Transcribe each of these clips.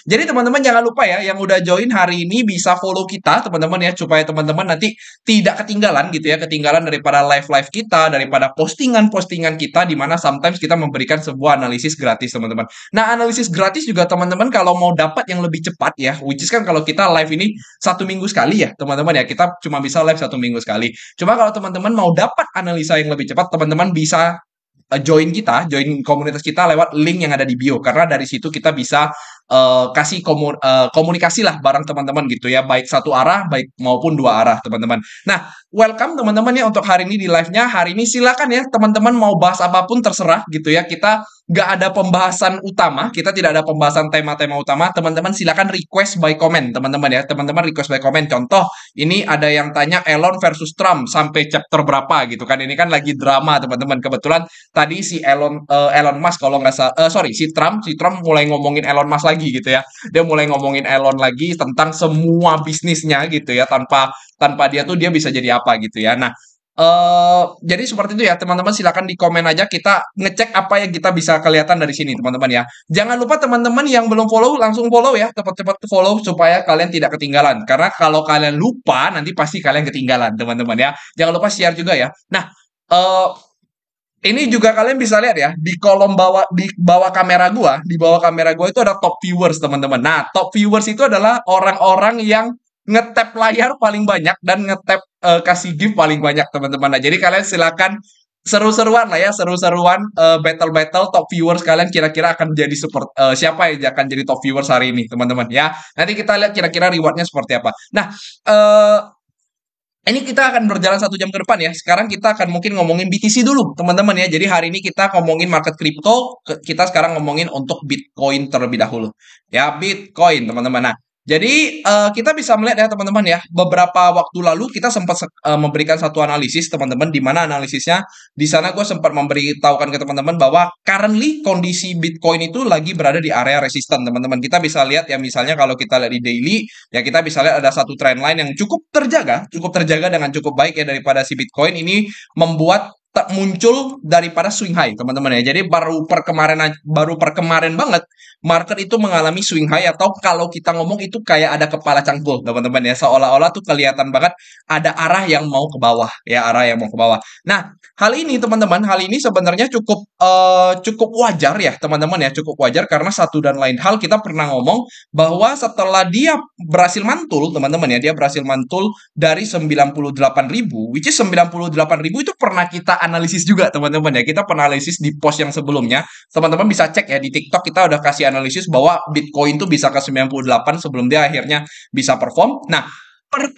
Jadi teman-teman jangan lupa ya, yang udah join hari ini bisa follow kita teman-teman ya, supaya teman-teman nanti tidak ketinggalan gitu ya, ketinggalan daripada live-live kita, daripada postingan-postingan kita, di mana sometimes kita memberikan sebuah analisis gratis teman-teman. Nah, analisis gratis juga teman-teman kalau mau dapat yang lebih cepat ya, which is kan kalau kita live ini 1 minggu sekali ya teman-teman ya, kita cuma bisa live 1 minggu sekali. Cuma kalau teman-teman mau dapat analisa yang lebih cepat, teman-teman bisa join komunitas kita lewat link yang ada di bio, karena dari situ kita bisa kasih komunikasi lah bareng teman-teman gitu ya, baik satu arah baik maupun dua arah teman-teman. Nah, welcome teman-teman ya untuk hari ini di live-nya. Hari ini silakan ya teman-teman mau bahas apapun terserah gitu ya. Kita nggak ada pembahasan utama, kita tidak ada pembahasan tema-tema utama. Teman-teman silakan request by comment teman-teman ya. Teman-teman request by comment. Contoh, ini ada yang tanya Elon versus Trump sampai chapter berapa gitu kan. Ini kan lagi drama teman-teman. Kebetulan tadi si Elon Musk kalau nggak salah, sorry, si Trump mulai ngomongin Elon Musk lagi gitu ya. Dia mulai ngomongin Elon lagi tentang semua bisnisnya gitu ya, tanpa tanpa dia tuh dia bisa jadi apa gitu ya. Nah, jadi seperti itu ya teman-teman, silakan di komen aja, kita ngecek apa yang kita bisa kelihatan dari sini teman-teman ya. Jangan lupa teman-teman yang belum follow langsung follow ya, cepat-cepat follow supaya kalian tidak ketinggalan. Karena kalau kalian lupa nanti pasti kalian ketinggalan teman-teman ya. Jangan lupa share juga ya. Nah, eh ini juga kalian bisa lihat ya di kolom bawah, di bawah kamera gua, di bawah kamera gua itu ada top viewers teman-teman. Nah, top viewers itu adalah orang-orang yang ngetap layar paling banyak dan ngetap kasih gift paling banyak teman-teman. Nah, jadi kalian silakan seru-seruan lah ya, seru-seruan battle-battle top viewers kalian kira-kira akan jadi seperti siapa yang akan jadi top viewers hari ini teman-teman ya. Nanti kita lihat kira-kira rewardnya seperti apa. Nah, eh ini kita akan berjalan 1 jam ke depan ya. Sekarang kita akan mungkin ngomongin BTC dulu, teman-teman ya. Jadi hari ini kita ngomongin market crypto, kita sekarang ngomongin untuk Bitcoin terlebih dahulu. Ya, Bitcoin, teman-teman. Nah, jadi kita bisa melihat ya, teman-teman ya. Beberapa waktu lalu kita sempat memberikan satu analisis, teman-teman, di mana analisisnya di sana gue sempat memberitahukan ke teman-teman bahwa currently kondisi Bitcoin itu lagi berada di area resisten, teman-teman. Kita bisa lihat ya, misalnya kalau kita lihat di daily, ya kita bisa lihat ada satu trend line yang cukup terjaga dengan cukup baik ya daripada si Bitcoin ini, membuat muncul daripada swing high teman-teman ya. Jadi baru per kemarin banget market itu mengalami swing high, atau kalau kita ngomong itu kayak ada kepala cangkul teman-teman ya, seolah-olah tuh kelihatan banget ada arah yang mau ke bawah ya, arah yang mau ke bawah. Nah, hal ini teman-teman, hal ini sebenarnya cukup wajar ya teman-teman ya, cukup wajar karena satu dan lain hal kita pernah ngomong bahwa setelah dia berhasil mantul teman-teman ya, dia berhasil mantul dari 98.000, which is 98.000 itu pernah kita analisis juga teman-teman ya, kita pernah analisis di post yang sebelumnya, teman-teman bisa cek ya di TikTok, kita udah kasih analisis bahwa Bitcoin tuh bisa ke 98 sebelum dia akhirnya bisa perform. Nah,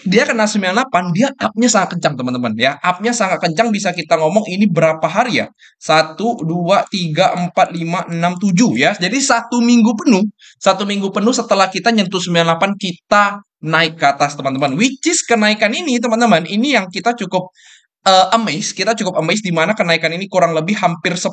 dia kena 98, dia up-nya sangat kencang teman-teman ya, up-nya sangat kencang, bisa kita ngomong ini berapa hari ya, 1, 2, 3, 4, 5, 6, 7 ya, jadi 1 minggu penuh setelah kita nyentuh 98 kita naik ke atas teman-teman, which is kenaikan ini teman-teman, ini yang kita cukup amazed di mana kenaikan ini kurang lebih hampir 10%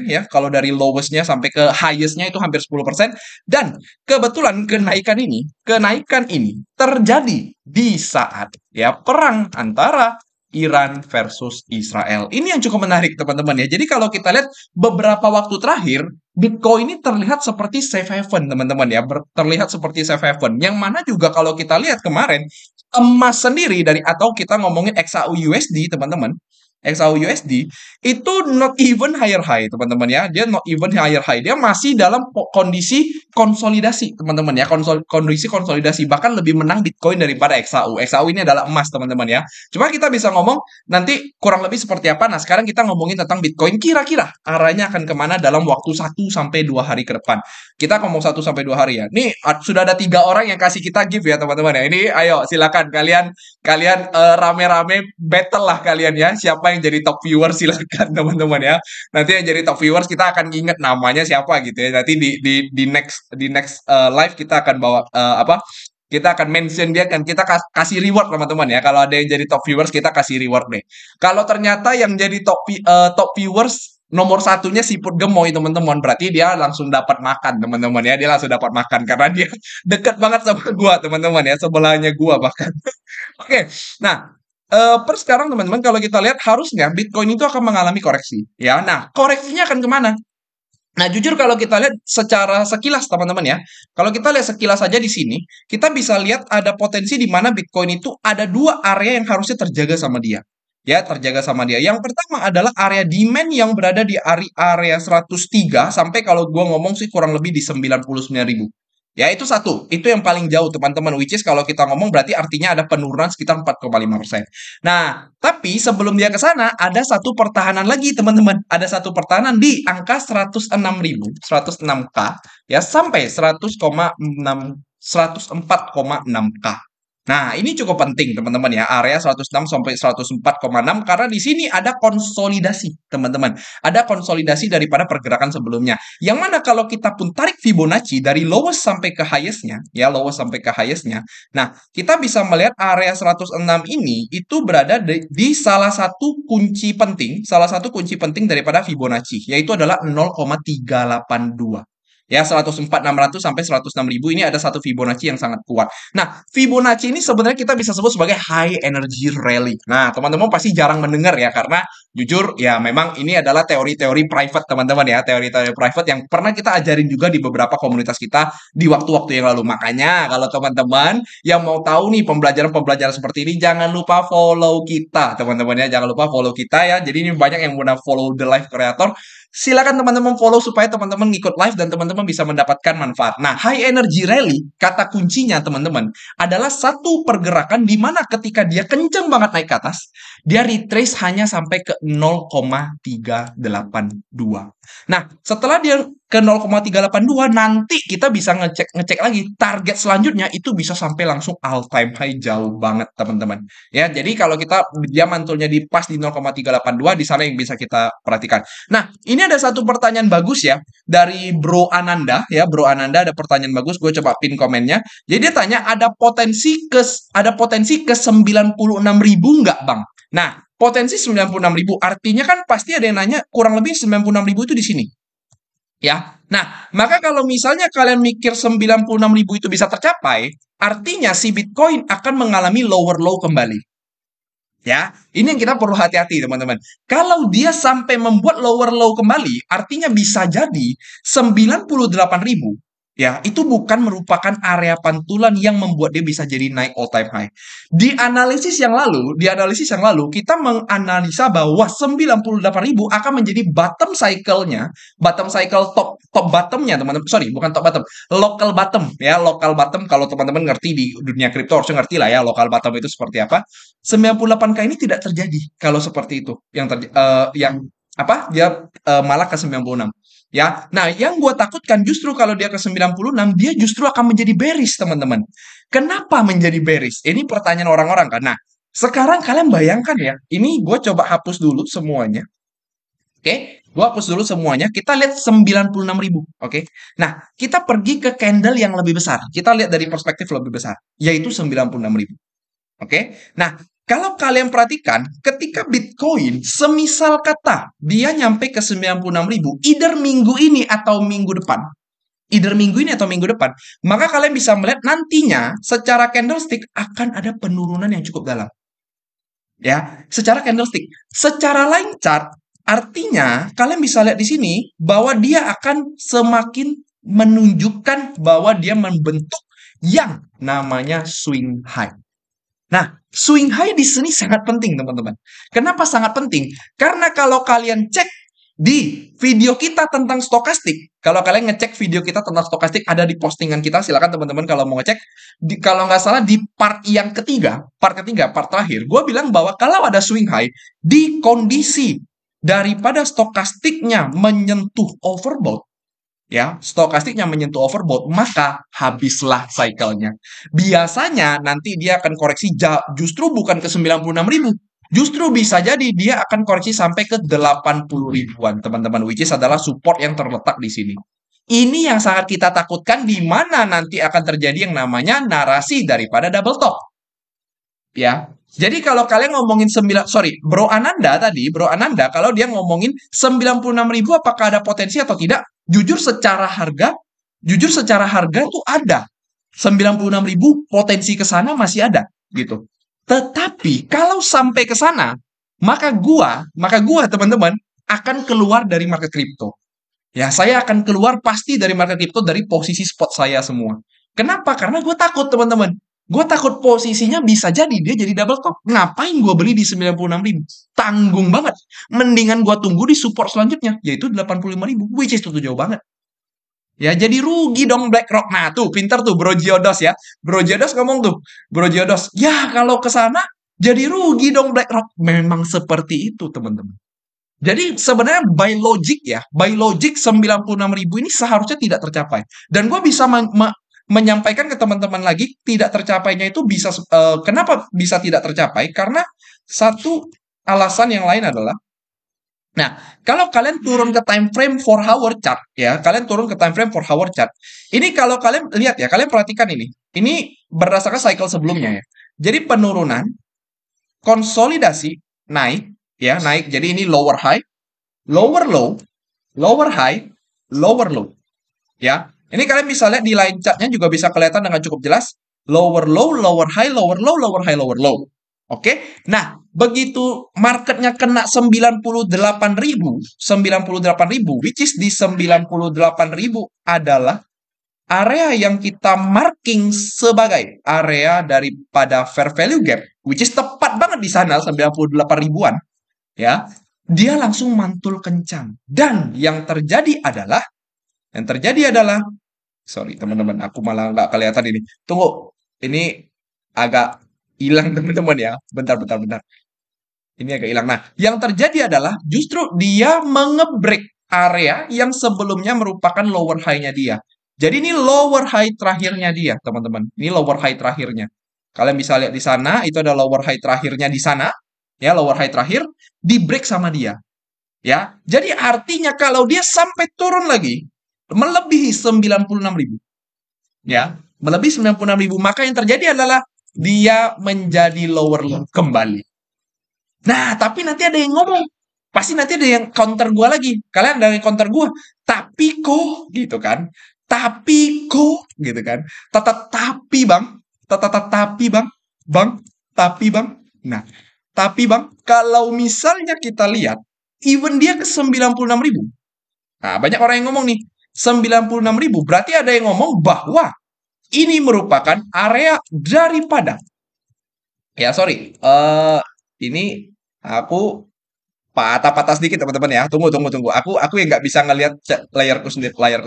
ya, kalau dari lowest-nya sampai ke highest-nya itu hampir 10%, dan kebetulan kenaikan ini terjadi di saat ya perang antara Iran versus Israel. Ini yang cukup menarik teman-teman ya. Jadi kalau kita lihat beberapa waktu terakhir, Bitcoin ini terlihat seperti safe haven teman-teman ya, terlihat seperti safe haven. Yang mana juga kalau kita lihat kemarin, emas sendiri dari, atau kita ngomongin XAU USD teman-teman, XAU USD itu not even higher high teman-teman ya, dia not even higher high, dia masih dalam kondisi konsolidasi teman-teman ya, kondisi konsolidasi, bahkan lebih menang Bitcoin daripada XAU ini adalah emas teman-teman ya. Cuma kita bisa ngomong nanti kurang lebih seperti apa. Nah, sekarang kita ngomongin tentang Bitcoin, kira-kira arahnya akan kemana dalam waktu 1 sampai 2 hari ke depan. Kita ngomong 1 sampai 2 hari ya. Nih sudah ada 3 orang yang kasih kita gift ya teman-teman ya. Ini ayo silakan kalian kalian rame-rame battle lah kalian ya. Siapa yang jadi top viewers silakan teman-teman ya. Nanti yang jadi top viewers kita akan inget namanya siapa gitu ya. Nanti di next live kita akan bawa apa? Kita akan mention dia, kan kita kasih reward teman-teman ya. Kalau ada yang jadi top viewers kita kasih reward deh. Kalau ternyata yang jadi top viewers nomor satunya siput gemoy teman-teman, berarti dia langsung dapat makan teman-teman ya, dia langsung dapat makan karena dia dekat banget sama gua teman-teman ya, sebelahnya gua bahkan. Oke, nah per sekarang teman-teman kalau kita lihat harusnya Bitcoin itu akan mengalami koreksi ya. Nah, koreksinya akan kemana? Nah, jujur kalau kita lihat secara sekilas teman-teman ya, kalau kita lihat sekilas saja di sini, kita bisa lihat ada potensi di mana Bitcoin itu ada dua area yang harusnya terjaga sama dia. Ya, terjaga sama dia. Yang pertama adalah area demand yang berada di area 103 sampai kalau gua ngomong sih kurang lebih di 99.000. Ya, itu satu. Itu yang paling jauh, teman-teman. Which is kalau kita ngomong berarti artinya ada penurunan sekitar 4,5%. Nah, tapi sebelum dia ke sana, ada satu pertahanan lagi, teman-teman. Ada satu pertahanan di angka 106.000, 106K, ya, sampai 104,6K. Nah, ini cukup penting, teman-teman ya. Area 106 sampai 104,6 karena di sini ada konsolidasi, teman-teman. Ada konsolidasi daripada pergerakan sebelumnya. Yang mana kalau kita pun tarik Fibonacci dari lowest sampai ke highest-nya, ya, lowest sampai ke highest-nya. Nah, kita bisa melihat area 106 ini itu berada di salah satu kunci penting, daripada Fibonacci, yaitu adalah 0,382. Ya, 104.600 sampai 106.000 ini ada satu Fibonacci yang sangat kuat. Nah, Fibonacci ini sebenarnya kita bisa sebut sebagai high energy rally. Nah, teman-teman pasti jarang mendengar ya, karena jujur ya memang ini adalah teori-teori private teman-teman ya, teori-teori private yang pernah kita ajarin juga di beberapa komunitas kita di waktu-waktu yang lalu. Makanya kalau teman-teman yang mau tahu nih pembelajaran-pembelajaran seperti ini, jangan lupa follow kita teman-teman ya, jangan lupa follow kita ya. Jadi ini banyak yang udah follow The Live Creator. Silakan teman-teman follow supaya teman-teman ngikut live dan teman-teman bisa mendapatkan manfaat. Nah, high energy rally, kata kuncinya teman-teman, adalah satu pergerakan di mana ketika dia kencang banget naik ke atas, dia retrace hanya sampai ke 0,382. Nah, setelah dia ke 0,382, nanti kita bisa ngecek lagi target selanjutnya itu bisa sampai langsung all time high jauh banget teman-teman. Ya, jadi kalau dia mantulnya di pas di 0,382 di sana yang bisa kita perhatikan. Nah, ini ada satu pertanyaan bagus ya dari Bro Ananda ya, Bro Ananda ada pertanyaan bagus, gue coba pin komennya. Jadi dia tanya ada potensi ke 96.000 nggak, Bang? Nah, potensi 96.000 artinya kan pasti ada yang nanya kurang lebih 96.000 itu di sini. Ya. Nah, maka kalau misalnya kalian mikir 96.000 itu bisa tercapai, artinya si Bitcoin akan mengalami lower low kembali. Ya, ini yang kita perlu hati-hati, teman-teman. Kalau dia sampai membuat lower low kembali, artinya bisa jadi 98.000. Ya, itu bukan merupakan area pantulan yang membuat dia bisa jadi naik all time high. Di analisis yang lalu kita menganalisa bahwa 98.000 akan menjadi bottom cycle top bottomnya, teman-teman. Sorry, bukan top bottom, local bottom ya, local bottom kalau teman-teman ngerti di dunia kripto harusnya ngerti lah ya, local bottom itu seperti apa. 98K ini tidak terjadi kalau seperti itu. Yang apa? Dia malah ke 96. Ya. Nah, yang gue takutkan justru kalau dia ke 96, dia justru akan menjadi bearish, teman-teman. Kenapa menjadi bearish? Ini pertanyaan orang-orang kan. Nah, sekarang kalian bayangkan ya, ini gue coba hapus dulu semuanya. Oke, gue hapus dulu semuanya. Kita lihat 96.000. Oke. Nah, kita pergi ke candle yang lebih besar. Kita lihat dari perspektif lebih besar, yaitu 96.000. Oke. Nah, kalau kalian perhatikan, ketika Bitcoin semisal kata dia nyampe ke 96.000, either minggu ini atau minggu depan, maka kalian bisa melihat nantinya secara candlestick akan ada penurunan yang cukup dalam. Ya, secara candlestick. Secara line chart, artinya kalian bisa lihat di sini bahwa dia akan semakin menunjukkan bahwa dia membentuk yang namanya swing high. Nah, swing high di sini sangat penting, teman-teman. Kenapa sangat penting? Karena kalau kalian cek di video kita tentang stokastik, kalau kalian ngecek video kita tentang stokastik ada di postingan kita, silakan teman-teman kalau mau ngecek. Kalau nggak salah di part terakhir, gue bilang bahwa kalau ada swing high di kondisi daripada stokastiknya menyentuh overbought, ya, stokastiknya menyentuh overbought, maka habislah cycle-nya. Biasanya nanti dia akan koreksi justru bukan ke 96.000, justru bisa jadi dia akan koreksi sampai ke 80.000-an, teman-teman, which is adalah support yang terletak di sini. Ini yang sangat kita takutkan di mana nanti akan terjadi yang namanya narasi daripada double top. Ya. Jadi kalau kalian ngomongin Bro Ananda kalau dia ngomongin 96.000 apakah ada potensi atau tidak? Jujur secara harga tuh ada. 96.000 potensi ke sana masih ada gitu. Tetapi kalau sampai ke sana, maka gua teman-teman akan keluar dari market kripto. Ya, saya akan keluar pasti dari market crypto dari posisi spot saya semua. Kenapa? Karena gue takut, teman-teman. Gue takut posisinya bisa jadi dia jadi double top. Ngapain gue beli di 96.000? Tanggung banget. Mendingan gue tunggu di support selanjutnya, yaitu 85.000, which is itu jauh banget. Ya, jadi rugi dong BlackRock. Nah, tuh, pinter tuh Bro Giodos ya. Bro Giodos ngomong tuh, Bro Giodos, ya kalau ke sana jadi rugi dong BlackRock. Memang seperti itu, teman-teman. Jadi sebenarnya by logic 96.000 ini seharusnya tidak tercapai. Dan gue bisa menyampaikan ke teman-teman lagi, tidak tercapainya itu bisa, kenapa bisa tidak tercapai? Karena satu alasan yang lain adalah, nah, kalau kalian turun ke time frame 4 hour chart, ya, kalian turun ke time frame 4 hour chart. Ini kalau kalian lihat ya, kalian perhatikan ini. Ini berdasarkan cycle sebelumnya ya. Jadi penurunan, konsolidasi, naik, ya, naik. Jadi ini lower high, lower low, lower high, lower low. Ya, ini kalian bisa lihat di line chartnya juga bisa kelihatan dengan cukup jelas. Lower low, lower high, lower low, lower high, lower low. Oke, nah begitu marketnya kena 98.000, which is di 98.000 adalah area yang kita marking sebagai area daripada fair value gap, which is tepat banget di sana 98 ribuan, ya, dia langsung mantul kencang. Dan yang terjadi adalah, sorry teman-teman, aku malah nggak kelihatan ini. Tunggu, ini agak hilang teman-teman ya. Bentar. Ini agak hilang. Nah, yang terjadi adalah justru dia mengebreak area yang sebelumnya merupakan lower high-nya dia. Jadi ini lower high terakhirnya dia, teman-teman. Ini lower high terakhirnya. Kalian bisa lihat di sana, itu ada lower high terakhirnya di sana. Ya, lower high terakhir, di break sama dia. Ya, jadi artinya kalau dia sampai turun lagi, melebihi 96.000. Ya, melebihi 96.000, maka yang terjadi adalah dia menjadi lower low kembali. Nah, tapi nanti ada yang ngomong. Pasti nanti ada yang counter gua lagi. Kalian ada yang counter gua. Tapi kok, gitu kan. Tapi kok, gitu kan. Tapi bang. Tapi bang. Bang. Tapi bang. Nah, tapi bang, kalau misalnya kita lihat, even dia ke 96.000. Nah, banyak orang yang ngomong nih, 96.000. Berarti ada yang ngomong bahwa ini merupakan area daripada, ya sorry, ini aku patah-patah sedikit teman-teman ya. Tunggu. Aku yang nggak bisa ngelihat layarku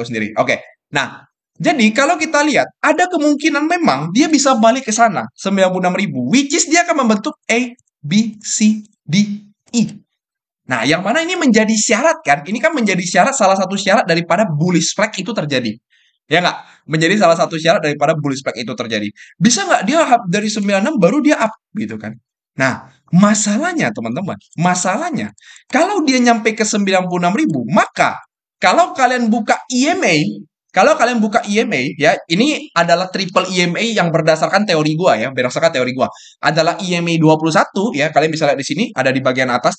sendiri. Oke. Nah, jadi kalau kita lihat ada kemungkinan memang dia bisa balik ke sana 96.000, which is dia akan membentuk A, B, C, D, E. Nah, yang mana ini menjadi syarat kan? Ini kan menjadi syarat, salah satu syarat daripada bullish flag itu terjadi. Ya nggak? Menjadi salah satu syarat daripada bullish flag itu terjadi. Bisa nggak dia dari 96 baru dia up gitu kan? Nah, masalahnya teman-teman, kalau dia nyampe ke 96.000, maka kalau kalian buka EMA, ya, ini adalah triple EMA yang berdasarkan teori gua ya, adalah EMA 21 ya, kalian bisa lihat di sini ada di bagian atas,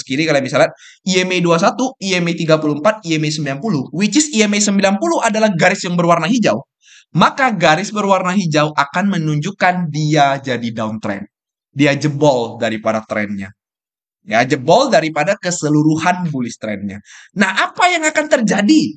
kiri kalian bisa lihat EMA 21, EMA 34, EMA 90, which is EMA 90 adalah garis yang berwarna hijau. Maka garis berwarna hijau akan menunjukkan dia jadi downtrend. Dia jebol daripada trennya. Ya, jebol daripada keseluruhan bullish trennya. Nah, apa yang akan terjadi?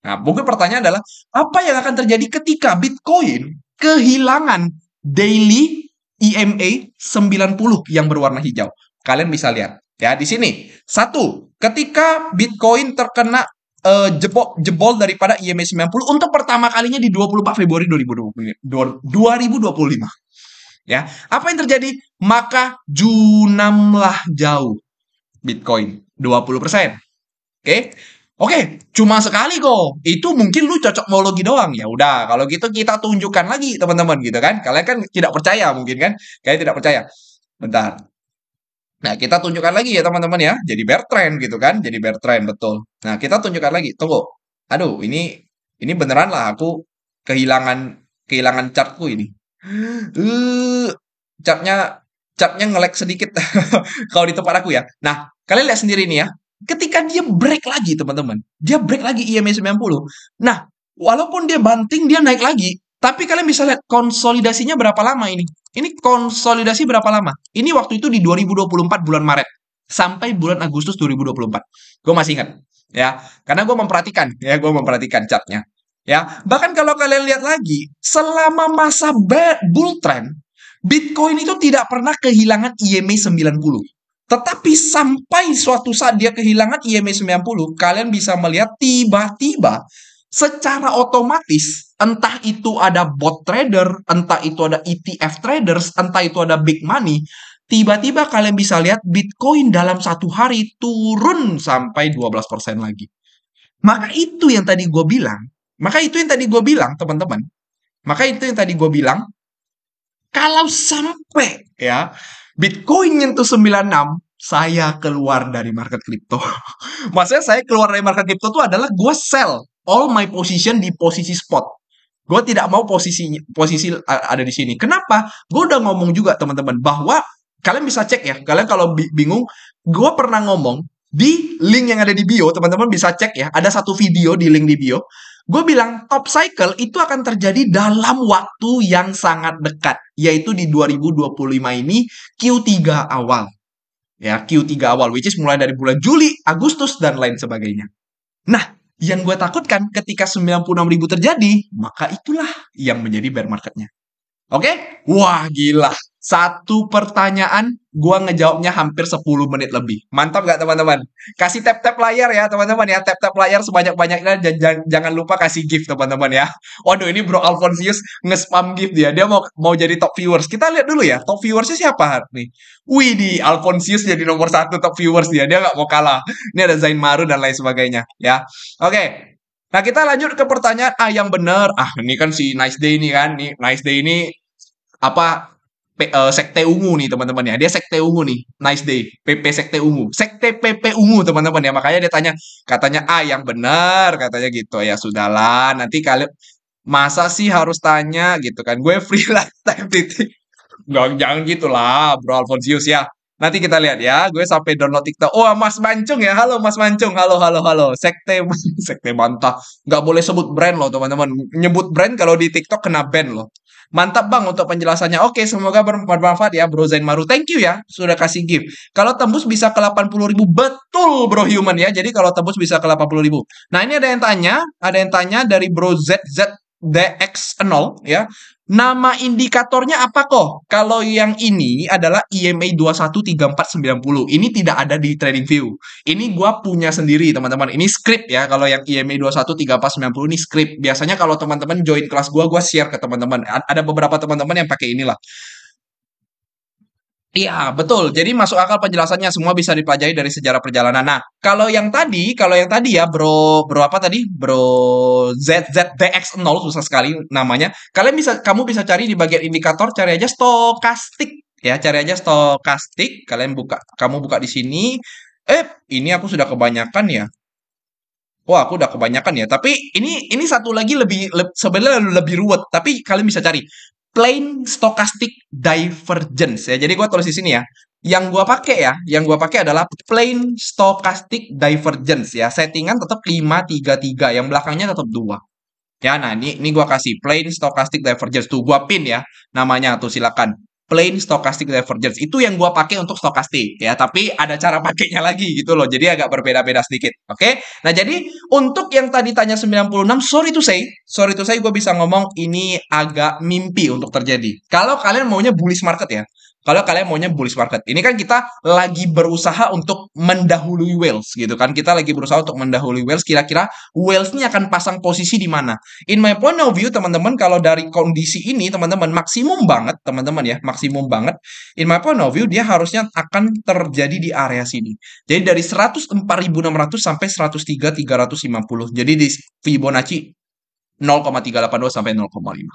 Nah, mungkin pertanyaan adalah, apa yang akan terjadi ketika Bitcoin kehilangan daily EMA 90 yang berwarna hijau? Kalian bisa lihat ya di sini. Satu, ketika Bitcoin terkena jebol daripada EMA 90 untuk pertama kalinya di 24 Februari 2025. Ya, apa yang terjadi? Maka junamlah jauh Bitcoin 20%. Oke, cuma sekali kok. Itu mungkin lu cocok mologi doang. Ya udah, kalau gitu kita tunjukkan lagi, teman-teman, gitu kan. Kalian kan tidak percaya mungkin kan? Kalian tidak percaya. Bentar. Nah, kita tunjukkan lagi ya, teman-teman ya. Jadi bear trend gitu kan. Jadi bear trend, betul. Nah, kita tunjukkan lagi. Tunggu. Aduh, ini beneran lah aku kehilangan chartku ini. Chartnya nge-lag sedikit kalau di tempat aku ya. Nah, kalian lihat sendiri nih ya. Ketika dia break lagi, teman-teman. Dia break lagi EMA 90. Nah, walaupun dia banting, dia naik lagi. Tapi kalian bisa lihat konsolidasinya berapa lama ini. Ini konsolidasi berapa lama? Ini waktu itu di 2024 bulan Maret. Sampai bulan Agustus 2024. Gue masih ingat. ya. Karena gue memperhatikan chartnya. Ya, bahkan kalau kalian lihat lagi, selama masa bull trend, Bitcoin itu tidak pernah kehilangan EMA 90. Tetapi sampai suatu saat dia kehilangan EMA 90, kalian bisa melihat tiba-tiba secara otomatis, entah itu ada bot trader, entah itu ada ETF traders, entah itu ada big money, tiba-tiba kalian bisa lihat Bitcoin dalam satu hari turun sampai 12% lagi. Maka itu yang tadi gue bilang, teman-teman. Maka itu yang tadi gue bilang, kalau sampai ya Bitcoin nyentuh 96, saya keluar dari market crypto. Maksudnya saya keluar dari market crypto itu adalah gue sell all my position di posisi spot. Gue tidak mau posisi ada di sini. Kenapa? Gue udah ngomong juga teman-teman bahwa kalian bisa cek ya. Kalian kalau bingung, gue pernah ngomong di link yang ada di bio, teman-teman bisa cek ya. Ada satu video di link di bio. Gue bilang top cycle itu akan terjadi dalam waktu yang sangat dekat, yaitu di 2025 ini Q3 awal. Ya, Q3 awal, which is mulai dari bulan Juli, Agustus, dan lain sebagainya. Nah, yang gue takutkan ketika 96.000 terjadi, maka itulah yang menjadi bear marketnya. Oke? Wah, gila. Satu pertanyaan, gua ngejawabnya hampir 10 menit lebih. Mantap nggak, teman-teman? Kasih tap-tap layar ya, teman-teman ya. Tap-tap layar sebanyak-banyaknya. Jangan lupa kasih gift, teman-teman ya. Waduh, ini Bro Alfonsius nge-spam gift dia. Dia mau jadi top viewers. Kita lihat dulu ya, top viewersnya siapa nih? Wih, di Alfonsius jadi nomor 1 top viewers dia. Dia nggak mau kalah. Ini ada Zain Maru dan lain sebagainya. Ya, oke. Nah, kita lanjut ke pertanyaan yang benar. Ini kan si Nice Day ini kan. Nih, Nice Day ini apa sekte ungu nih teman-teman ya. Dia sekte ungu nih. Nice Day. PP sekte ungu. Sekte PP ungu teman-teman ya. Makanya dia katanya yang benar katanya gitu. Ya sudahlah, nanti kalian masa sih harus tanya gitu kan. Gue free lifetime titik. Nggak, jangan gitulah Bro Alfonsius ya. Nanti kita lihat ya. Gue sampai download TikTok. Oh, Mas Mancung ya. Halo Mas Mancung. Halo, halo, halo. Sekte sekte bantah. Nggak boleh sebut brand loh teman-teman. Nyebut brand kalau di TikTok kena ban loh. Mantap Bang untuk penjelasannya. Oke, semoga bermanfaat ya Bro Zain Maru. Thank you ya sudah kasih gift. Kalau tembus bisa ke 80.000. Betul Bro Human ya. Jadi kalau tembus bisa ke 80.000. Nah, ini ada yang tanya dari Bro ZZDX0 ya. Nama indikatornya apa kok? Kalau yang ini adalah EMA 213490. Ini tidak ada di TradingView. Ini gua punya sendiri, teman-teman. Ini script ya. Kalau yang EMA 213490 ini script. Biasanya kalau teman-teman join kelas gua share ke teman-teman. Ada beberapa teman-teman yang pakai inilah. Iya, betul. Jadi masuk akal penjelasannya, semua bisa dipelajari dari sejarah perjalanan. Nah, kalau yang tadi ya, Bro apa tadi? Bro ZZDX0 susah sekali namanya. Kamu bisa cari di bagian indikator, cari aja stokastik ya, cari aja stokastik. Kamu buka di sini. Ini aku sudah kebanyakan ya. Wah, aku udah kebanyakan ya. Tapi ini satu lagi sebenarnya lebih ruwet. Tapi kalian bisa cari plain stochastic divergence ya. Jadi gua tulis di sini ya. Yang gua pakai adalah plain stochastic divergence ya. Settingan tetap 533, yang belakangnya tetap 2. Ya, nah ini gua kasih plain stochastic divergence tuh, gua pin ya namanya tuh, silakan. Plain stochastic divergence itu yang gua pakai untuk stokastik ya, tapi ada cara pakainya lagi gitu loh. Jadi agak berbeda-beda sedikit. Oke? Nah, jadi untuk yang tadi tanya 96, sorry to say gue bisa ngomong ini agak mimpi untuk terjadi. Kalau kalian maunya bullish market ya. Kalau kalian maunya bullish market. Ini kan kita lagi berusaha untuk mendahului whales gitu kan. Kita lagi berusaha untuk mendahului whales. Kira-kira whales ini akan pasang posisi di mana? In my point of view, teman-teman, kalau dari kondisi ini, teman-teman, maksimum banget, teman-teman ya, maksimum banget. In my point of view, dia harusnya akan terjadi di area sini. Jadi dari 104.600 sampai 103.350. Jadi di Fibonacci 0,382 sampai 0,5.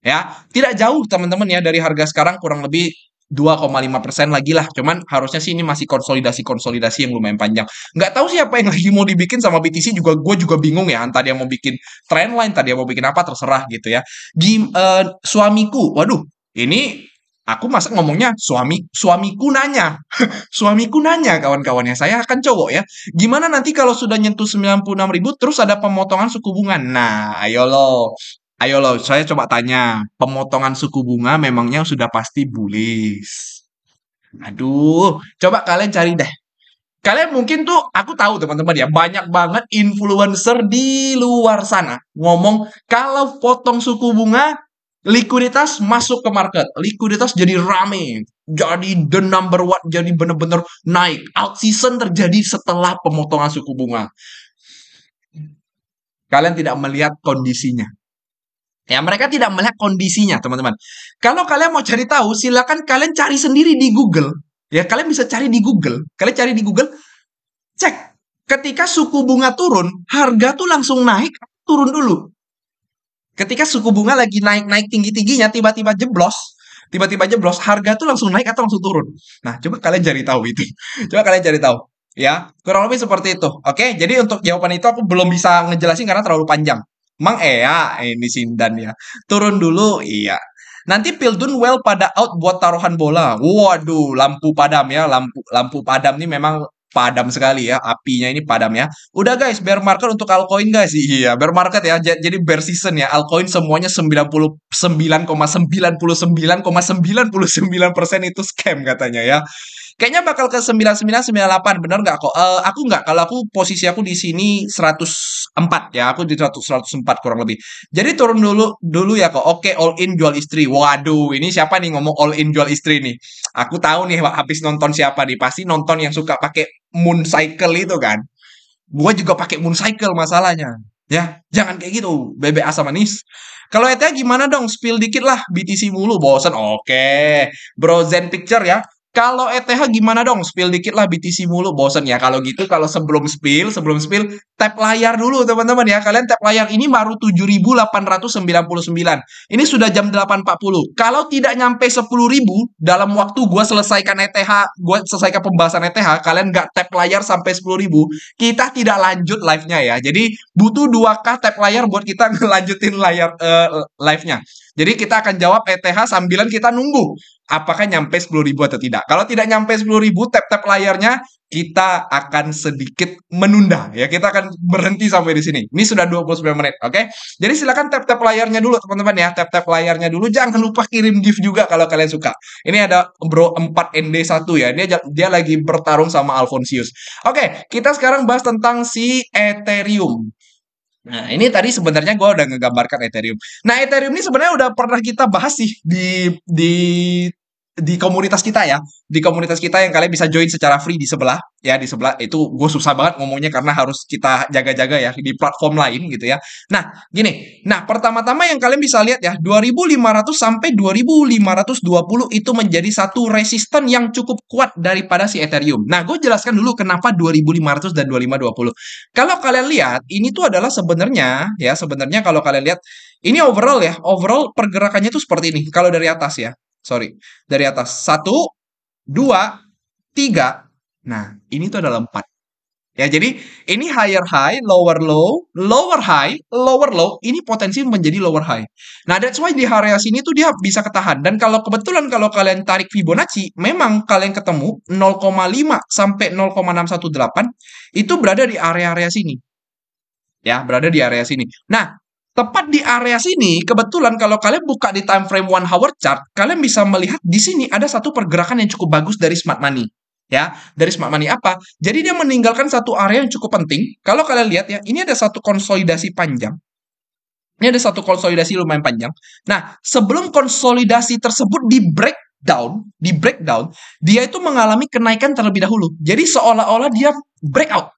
Ya, tidak jauh teman-teman ya dari harga sekarang, kurang lebih 2,5% lagi lah. Cuman harusnya sih ini masih konsolidasi yang lumayan panjang. Nggak tahu siapa yang lagi mau dibikin sama BTC juga, gue juga bingung ya. Entah dia mau bikin trendline, entah dia mau bikin apa, terserah gitu ya. Suamiku, waduh, ini aku masa ngomongnya suamiku nanya. Suamiku nanya kawan-kawannya, saya kan cowok ya. Gimana nanti kalau sudah nyentuh 96.000 terus ada pemotongan suku bunga? Nah, ayo loh, saya coba tanya, pemotongan suku bunga memangnya sudah pasti bullish? Aduh, coba kalian cari deh. Kalian mungkin tuh, aku tahu teman-teman ya, banyak banget influencer di luar sana ngomong kalau potong suku bunga, likuiditas masuk ke market, likuiditas jadi rame, jadi the number one, jadi bener-bener naik. Out season terjadi setelah pemotongan suku bunga. Kalian tidak melihat kondisinya. Ya, mereka tidak melihat kondisinya, teman-teman. Kalau kalian mau cari tahu, silakan kalian cari sendiri di Google. Ya, kalian bisa cari di Google. Kalian cari di Google, cek. Ketika suku bunga turun, harga tuh langsung naik, turun dulu. Ketika suku bunga lagi naik-naik tinggi-tingginya, tiba-tiba jeblos, harga tuh langsung naik atau langsung turun. Nah, coba kalian cari tahu itu. Coba kalian cari tahu. Ya, kurang lebih seperti itu. Oke, jadi untuk jawaban itu aku belum bisa ngejelasin karena terlalu panjang. Mang ya, ini Sindan ya. Turun dulu, iya. Nanti Pildun well pada out buat taruhan bola. Waduh, lampu padam ya, lampu lampu padam ini memang padam sekali ya, apinya ini padam ya. Udah guys, bear market untuk altcoin guys. Iya, bear market ya. Jadi bear season ya. Altcoin semuanya 99,99,99% itu scam katanya ya. Kayaknya bakal ke 99, 98, bener nggak kok? Aku nggak, kalau aku posisi aku di sini 104 ya, aku di 104 kurang lebih. Jadi turun dulu dulu ya kok. Oke, all in jual istri. Waduh, ini siapa nih ngomong all in jual istri nih? Aku tahu nih habis nonton siapa nih. Pasti nonton yang suka pakai moon cycle itu kan. Gua juga pakai moon cycle masalahnya. Ya, jangan kayak gitu. Bebek asam manis. Kalau ETA gimana dong? Spill dikit lah. BTC mulu, bosen. Oke. Bro Zen Picture ya. Kalau ETH gimana dong? Spill dikit lah BTC mulu, bosen ya. Kalau gitu, kalau sebelum spill, tap layar dulu teman-teman ya. Kalian tap layar ini baru 7.899. Ini sudah jam 8.40. Kalau tidak nyampe 10.000 dalam waktu gue selesaikan ETH, gue selesaikan pembahasan ETH, kalian nggak tap layar sampai 10.000, kita tidak lanjut live-nya ya. Jadi butuh 2K tap layar buat kita ngelanjutin live-nya. Jadi kita akan jawab ETH sambilan kita nunggu apakah nyampe 10.000 atau tidak. Kalau tidak nyampe 10.000, tap-tap layarnya, kita akan sedikit menunda ya. Kita akan berhenti sampai di sini. Ini sudah 29 menit, oke? Jadi silakan tap-tap layarnya dulu teman-teman ya. Tap-tap layarnya dulu. Jangan lupa kirim gift juga kalau kalian suka. Ini ada Bro 4ND1 ya. Dia lagi bertarung sama Alfonsius. Oke, kita sekarang bahas tentang si Ethereum. Nah, ini tadi sebenarnya gue udah ngegambarkan Ethereum. Nah, Ethereum ini sebenarnya udah pernah kita bahas sih di komunitas kita ya. Di komunitas kita yang kalian bisa join secara free di sebelah. Ya, di sebelah itu gue susah banget ngomongnya karena harus kita jaga-jaga ya di platform lain gitu ya. Nah, gini. Nah, pertama-tama yang kalian bisa lihat ya, 2.500 sampai 2.520 itu menjadi satu resisten yang cukup kuat daripada si Ethereum. Nah, gue jelaskan dulu kenapa 2.500 dan 2.520. Kalau kalian lihat, ini tuh adalah sebenarnya kalau kalian lihat, ini overall pergerakannya tuh seperti ini. Kalau dari atas ya, sorry, dari atas 1, 2, 3. Nah, ini tuh adalah 4. Ya, jadi ini higher high, lower low, lower high, lower low, ini potensi menjadi lower high. Nah, that's why di area sini tuh dia bisa ketahan. Dan kalau kebetulan kalau kalian tarik Fibonacci, memang kalian ketemu 0,5 sampai 0,618 itu berada di area-area sini. Ya, berada di area sini. Nah, tepat di area sini, kebetulan kalau kalian buka di time frame 1 hour chart, kalian bisa melihat di sini ada satu pergerakan yang cukup bagus dari smart money. Ya, dari smart money apa? Jadi dia meninggalkan satu area yang cukup penting. Kalau kalian lihat ya, ini ada satu konsolidasi panjang. Ini ada satu konsolidasi lumayan panjang. Nah, sebelum konsolidasi tersebut di breakdown, dia itu mengalami kenaikan terlebih dahulu. Jadi seolah-olah dia breakout.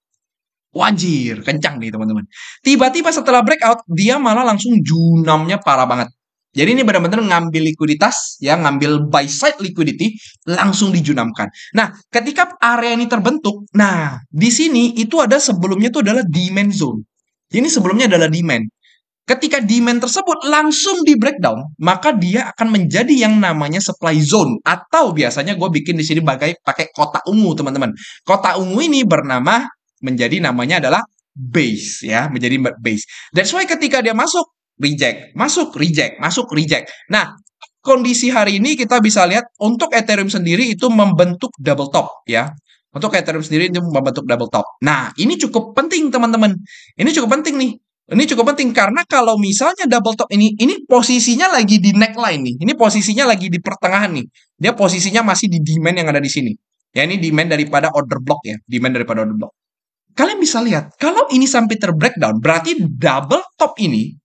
Wajir, kencang nih teman-teman. Tiba-tiba setelah breakout, dia malah langsung junamnya parah banget. Jadi ini benar-benar ngambil likuiditas, ya, ngambil buy side liquidity, langsung dijunamkan. Nah, ketika area ini terbentuk, nah, di sini itu ada sebelumnya itu adalah demand zone. Ini sebelumnya adalah demand. Ketika demand tersebut langsung di breakdown, maka dia akan menjadi yang namanya supply zone. Atau biasanya gue bikin di sini pakai kotak ungu, teman-teman. Kotak ungu ini bernama menjadi namanya adalah base ya, menjadi base. That's why ketika dia masuk reject. Nah, kondisi hari ini kita bisa lihat untuk Ethereum sendiri itu membentuk double top ya. Untuk Ethereum sendiri itu membentuk double top. Nah, ini cukup penting teman-teman. Ini cukup penting nih. Ini cukup penting karena kalau misalnya double top ini posisinya lagi di neckline nih. Ini posisinya lagi di pertengahan nih. Dia posisinya masih di demand yang ada di sini. Ya, ini demand daripada order block ya, demand daripada order block. Kalian bisa lihat, kalau ini sampai terbreakdown, berarti double top ini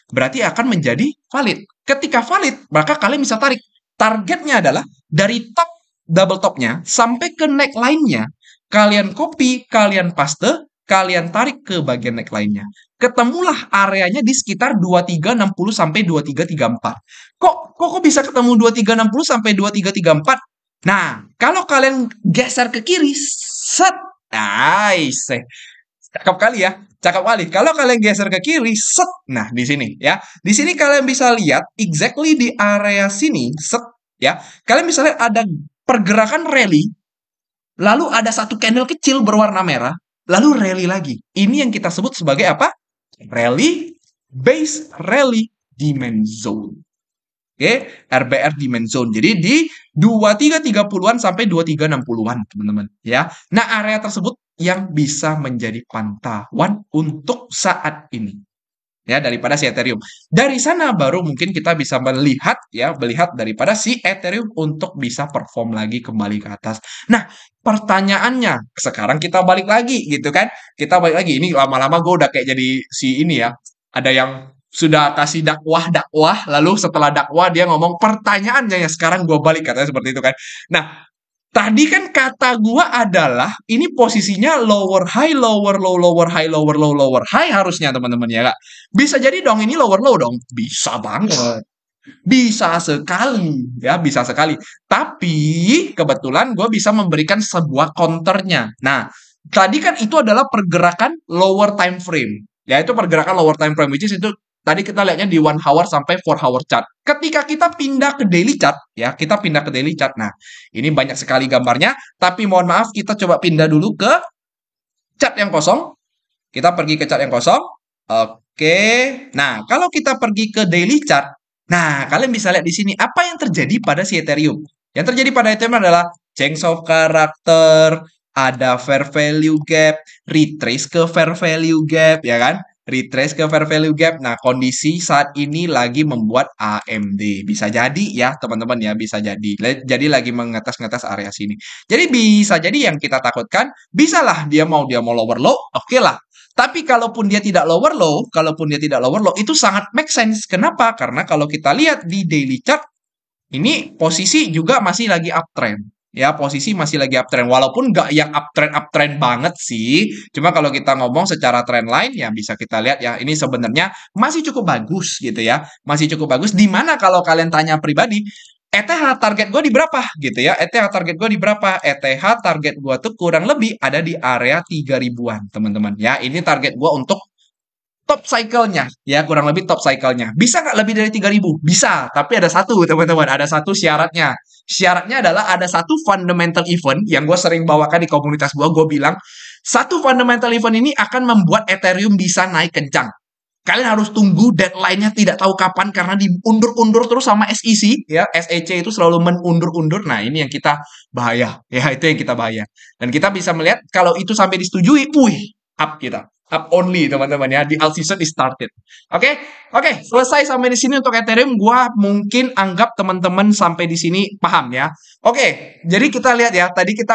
berarti akan menjadi valid. Ketika valid, maka kalian bisa tarik. Targetnya adalah dari top double topnya sampai ke neckline-nya. Kalian copy, kalian paste, kalian tarik ke bagian neckline-nya. Ketemulah areanya di sekitar 2360 sampai 2334. Kok bisa ketemu 2360 sampai 2334? Nah, kalau kalian geser ke kiri, set, nice. Cakep kali ya. Cakep kali. Kalau kalian geser ke kiri, set. Nah, di sini ya. Di sini kalian bisa lihat exactly di area sini, set ya. Kalian bisa lihat ada pergerakan rally, lalu ada satu candle kecil berwarna merah, lalu rally lagi. Ini yang kita sebut sebagai apa? Rally base rally demand zone. Oke, RBR demand zone. Jadi di 2330-an sampai 2360-an, teman-teman, ya. Nah, area tersebut yang bisa menjadi pantauan untuk saat ini. Ya, daripada si Ethereum. Dari sana baru mungkin kita bisa melihat daripada si Ethereum untuk bisa perform lagi kembali ke atas. Nah, pertanyaannya, sekarang kita balik lagi gitu kan. Kita balik lagi. Ini lama-lama gue udah kayak jadi si ini ya. Ada yang sudah kasih dakwah, lalu setelah dakwah dia ngomong pertanyaannya ya sekarang gue balik, katanya seperti itu kan. Nah, tadi kan kata gua adalah ini posisinya lower high, lower low, lower high, lower low, lower high harusnya teman-teman ya kak. Bisa jadi dong ini lower low dong. Bisa banget. Bisa sekali ya, bisa sekali. Tapi kebetulan gue bisa memberikan sebuah counternya. Nah, tadi kan itu adalah pergerakan lower time frame. Ya, itu pergerakan lower time frame, which is itu tadi kita lihatnya di 1 hour sampai 4 hour chart. Ketika kita pindah ke daily chart, ya, kita pindah ke daily chart. Nah, ini banyak sekali gambarnya, tapi mohon maaf kita coba pindah dulu ke chart yang kosong. Kita pergi ke chart yang kosong. Oke. Nah, kalau kita pergi ke daily chart, nah, kalian bisa lihat di sini apa yang terjadi pada si Ethereum. Yang terjadi pada Ethereum adalah change of character, ada fair value gap, retrace ke fair value gap, ya kan? Retrace ke fair value gap. Nah, kondisi saat ini lagi membuat AMD. Bisa jadi ya, teman-teman ya, bisa jadi. Jadi lagi mengetes-ngetes area sini. Jadi bisa jadi yang kita takutkan, bisalah dia mau lower low, oke lah. Tapi kalaupun dia tidak lower low, itu sangat make sense. Kenapa? Karena kalau kita lihat di daily chart, ini posisi juga masih lagi uptrend. Ya, posisi masih lagi uptrend. Walaupun nggak yang uptrend banget sih. Cuma kalau kita ngomong secara trend line, ya bisa kita lihat ya, ini sebenarnya masih cukup bagus gitu ya. Masih cukup bagus. Dimana kalau kalian tanya pribadi, ETH target gue di berapa gitu ya? ETH target gue di berapa? ETH target gue tuh kurang lebih ada di area 3000-an, teman-teman. Ya, ini target gue untuk top cycle-nya, ya kurang lebih top cycle-nya. Bisa nggak lebih dari 3000? Bisa, tapi ada satu teman-teman, ada satu syaratnya. Syaratnya adalah ada satu fundamental event yang gue sering bawakan di komunitas gue bilang, satu fundamental event ini akan membuat Ethereum bisa naik kencang. Kalian harus tunggu deadline-nya tidak tahu kapan karena diundur-undur terus sama SEC, ya SEC itu selalu menundur-undur. Nah, ini yang kita bahaya, ya itu yang kita bahaya. Dan kita bisa melihat kalau itu sampai disetujui, up kita. Up only teman-teman ya, di alt season is started. Oke, selesai sampai di sini untuk Ethereum. Gua mungkin anggap teman-teman sampai di sini paham ya. Oke, jadi kita lihat ya, tadi kita